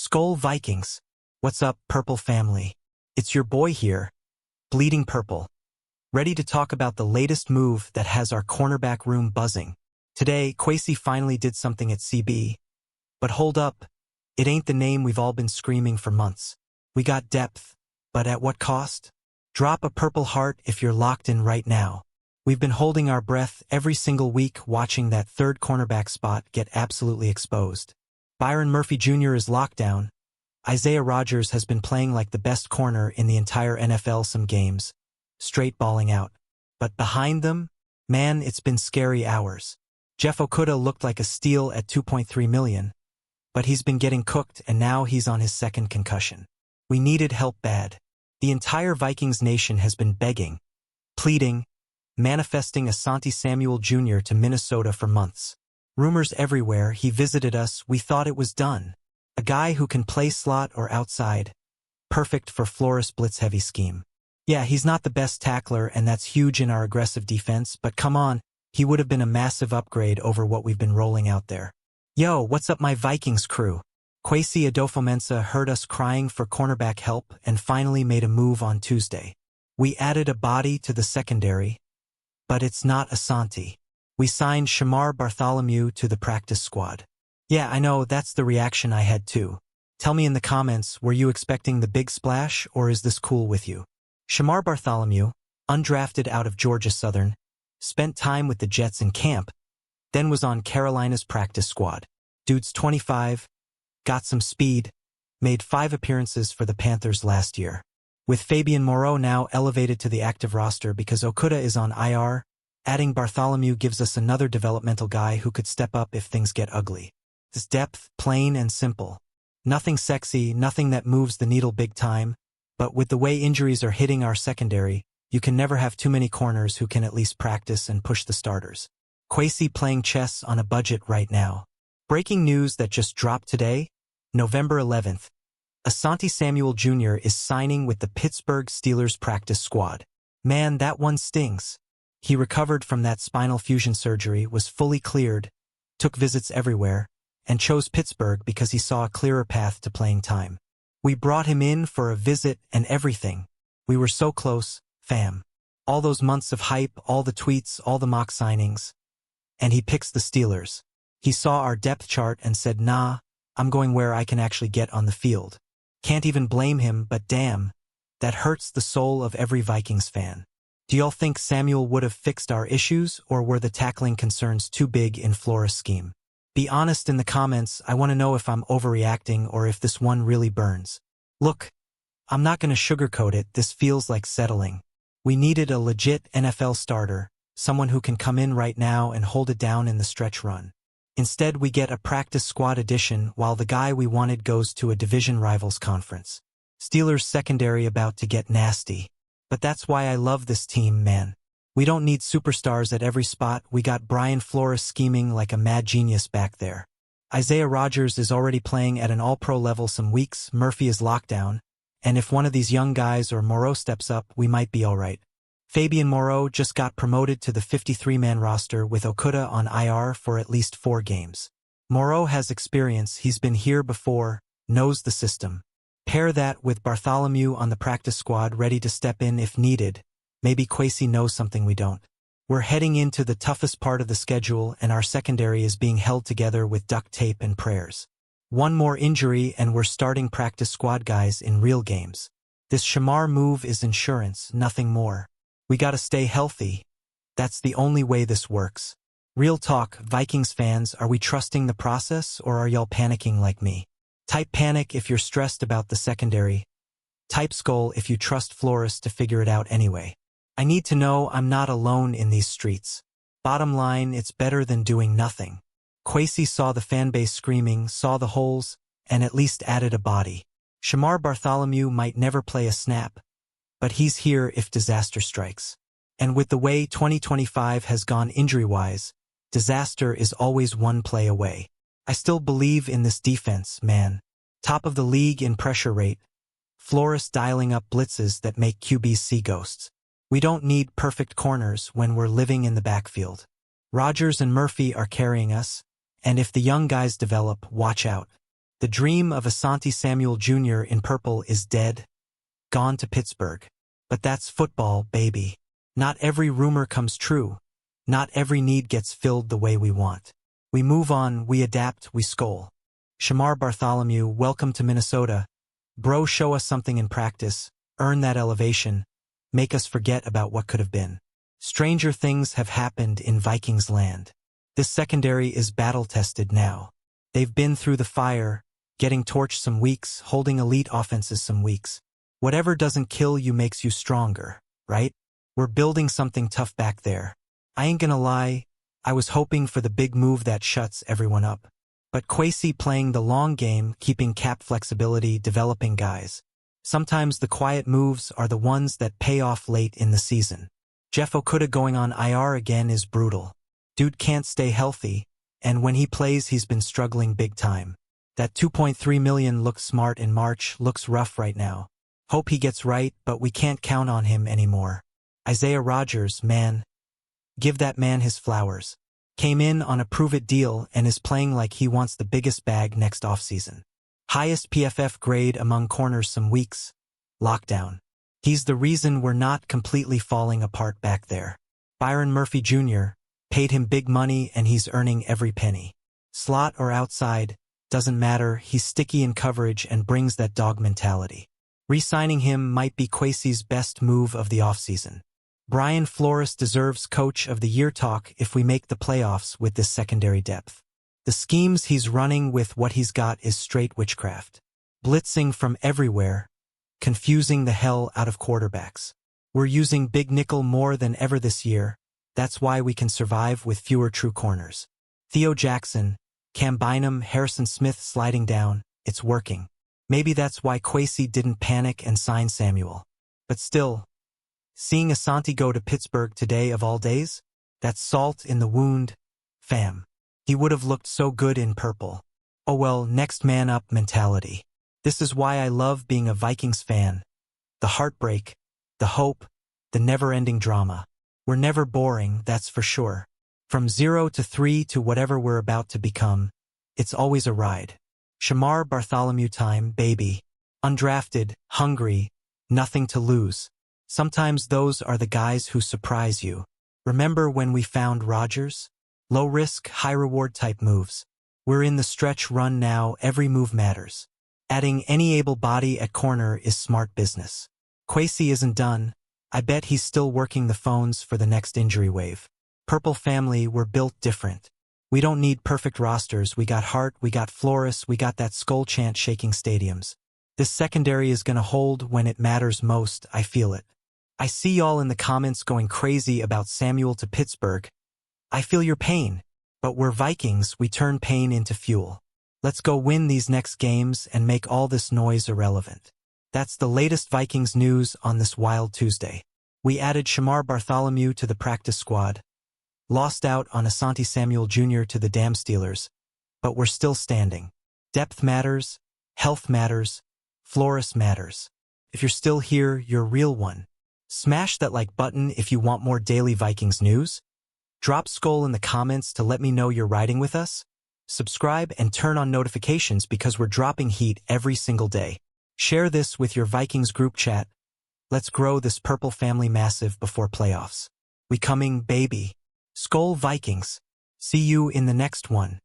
Skol Vikings. What's up, Purple family? It's your boy here, Bleeding Purple, ready to talk about the latest move that has our cornerback room buzzing. Today, Kwesi finally did something at CB. But hold up, it ain't the name we've all been screaming for months. We got depth, but at what cost? Drop a purple heart if you're locked in right now. We've been holding our breath every single week watching that third cornerback spot get absolutely exposed. Byron Murphy Jr. is locked down. Isaiah Rodgers has been playing like the best corner in the entire NFL some games, straight balling out. But behind them, man, it's been scary hours. Jeff Okudah looked like a steal at $2.3 million, but he's been getting cooked and now he's on his second concussion. We needed help bad. The entire Vikings nation has been begging, pleading, manifesting Asante Samuel Jr. to Minnesota for months. Rumors everywhere, he visited us, we thought it was done. A guy who can play slot or outside, perfect for Flores blitz-heavy scheme. Yeah, he's not the best tackler and that's huge in our aggressive defense, but come on, he would have been a massive upgrade over what we've been rolling out there. Yo, what's up my Vikings crew? Kwesi Adofo-Mensah heard us crying for cornerback help and finally made a move on Tuesday. We added a body to the secondary, but it's not Asante. We signed Shamar Bartholomew to the practice squad. Yeah, I know, that's the reaction I had too. Tell me in the comments, were you expecting the big splash or is this cool with you? Shamar Bartholomew, undrafted out of Georgia Southern, spent time with the Jets in camp, then was on Carolina's practice squad. Dude's 25, got some speed, made 5 appearances for the Panthers last year. With Fabian Moreau now elevated to the active roster because Okudah is on IR, adding Bartholomew gives us another developmental guy who could step up if things get ugly. This depth, plain and simple. Nothing sexy, nothing that moves the needle big time, but with the way injuries are hitting our secondary, you can never have too many corners who can at least practice and push the starters. Kwesi playing chess on a budget right now. Breaking news that just dropped today, November 11th. Asante Samuel Jr. is signing with the Pittsburgh Steelers practice squad. Man, that one stings. He recovered from that spinal fusion surgery, was fully cleared, took visits everywhere, and chose Pittsburgh because he saw a clearer path to playing time. We brought him in for a visit and everything. We were so close, fam. All those months of hype, all the tweets, all the mock signings. And he picks the Steelers. He saw our depth chart and said, nah, I'm going where I can actually get on the field. Can't even blame him, but damn, that hurts the soul of every Vikings fan. Do y'all think Samuel would have fixed our issues, or were the tackling concerns too big in Flores' scheme? Be honest in the comments, I want to know if I'm overreacting or if this one really burns. Look, I'm not going to sugarcoat it, this feels like settling. We needed a legit NFL starter, someone who can come in right now and hold it down in the stretch run. Instead, we get a practice squad addition while the guy we wanted goes to a division rivals conference. Steelers secondary about to get nasty. But that's why I love this team, man. We don't need superstars at every spot, we got Brian Flores scheming like a mad genius back there. Isaiah Rodgers is already playing at an all-pro level some weeks, Murphy is locked down, and if one of these young guys or Moreau steps up, we might be alright. Fabian Moreau just got promoted to the 53-man roster with Okudah on IR for at least 4 games. Moreau has experience, he's been here before, knows the system. Pair that with Bartholomew on the practice squad ready to step in if needed. Maybe Kwesi knows something we don't. We're heading into the toughest part of the schedule and our secondary is being held together with duct tape and prayers. One more injury and we're starting practice squad guys in real games. This Shamar move is insurance, nothing more. We gotta stay healthy. That's the only way this works. Real talk, Vikings fans, are we trusting the process or are y'all panicking like me? Type panic if you're stressed about the secondary. Type Skol if you trust Flores to figure it out anyway. I need to know I'm not alone in these streets. Bottom line, it's better than doing nothing. Kwesi saw the fanbase screaming, saw the holes, and at least added a body. Shamar Bartholomew might never play a snap, but he's here if disaster strikes. And with the way 2025 has gone injury-wise, disaster is always one play away. I still believe in this defense, man. Top of the league in pressure rate. Flores dialing up blitzes that make QBs see ghosts. We don't need perfect corners when we're living in the backfield. Rodgers and Murphy are carrying us, and if the young guys develop, watch out. The dream of Asante Samuel Jr. in purple is dead, gone to Pittsburgh. But that's football, baby. Not every rumor comes true. Not every need gets filled the way we want. We move on, we adapt, we Skol. Shamar Bartholomew, welcome to Minnesota. Bro, show us something in practice, earn that elevation, make us forget about what could have been. Stranger things have happened in Vikings land. This secondary is battle-tested now. They've been through the fire, getting torched some weeks, holding elite offenses some weeks. Whatever doesn't kill you makes you stronger, right? We're building something tough back there. I ain't gonna lie, I was hoping for the big move that shuts everyone up. But Kwesi playing the long game, keeping cap flexibility, developing guys. Sometimes the quiet moves are the ones that pay off late in the season. Jeff Okudah going on IR again is brutal. Dude can't stay healthy, and when he plays he's been struggling big time. That $2.3 million looked smart in March, looks rough right now. Hope he gets right, but we can't count on him anymore. Isaiah Rodgers, man. Give that man his flowers. Came in on a prove-it deal and is playing like he wants the biggest bag next offseason. Highest PFF grade among corners some weeks. Lockdown. He's the reason we're not completely falling apart back there. Byron Murphy Jr. paid him big money and he's earning every penny. Slot or outside, doesn't matter, he's sticky in coverage and brings that dog mentality. Re-signing him might be Kwesi's best move of the offseason. Brian Flores deserves Coach of the Year talk if we make the playoffs with this secondary depth. The schemes he's running with what he's got is straight witchcraft. Blitzing from everywhere, confusing the hell out of quarterbacks. We're using big nickel more than ever this year. That's why we can survive with fewer true corners. Theo Jackson, Cam Bynum, Harrison Smith sliding down, it's working. Maybe that's why Kwesi didn't panic and sign Samuel. But still, seeing Asante go to Pittsburgh today of all days? That's salt in the wound, fam. He would have looked so good in purple. Oh well, next man up mentality. This is why I love being a Vikings fan. The heartbreak, the hope, the never-ending drama. We're never boring, that's for sure. From 0 to 3 to whatever we're about to become, it's always a ride. Shamar Bartholomew time, baby. Undrafted, hungry, nothing to lose. Sometimes those are the guys who surprise you. Remember when we found Rodgers? Low risk, high reward type moves. We're in the stretch run now, every move matters. Adding any able body at corner is smart business. Kwesi isn't done. I bet he's still working the phones for the next injury wave. Purple family, we're built different. We don't need perfect rosters, we got heart, we got Flores, we got that Skol chant shaking stadiums. This secondary is gonna hold when it matters most, I feel it. I see y'all in the comments going crazy about Samuel to Pittsburgh. I feel your pain, but we're Vikings, we turn pain into fuel. Let's go win these next games and make all this noise irrelevant. That's the latest Vikings news on this wild Tuesday. We added Shamar Bartholomew to the practice squad. Lost out on Asante Samuel Jr. to the damn Steelers, but we're still standing. Depth matters, health matters, Flores matters. If you're still here, you're a real one. Smash that like button if you want more daily Vikings news. Drop Skol in the comments to let me know you're riding with us. Subscribe and turn on notifications because we're dropping heat every single day. Share this with your Vikings group chat. Let's grow this purple family massive before playoffs. We coming, baby. Skol Vikings. See you in the next one.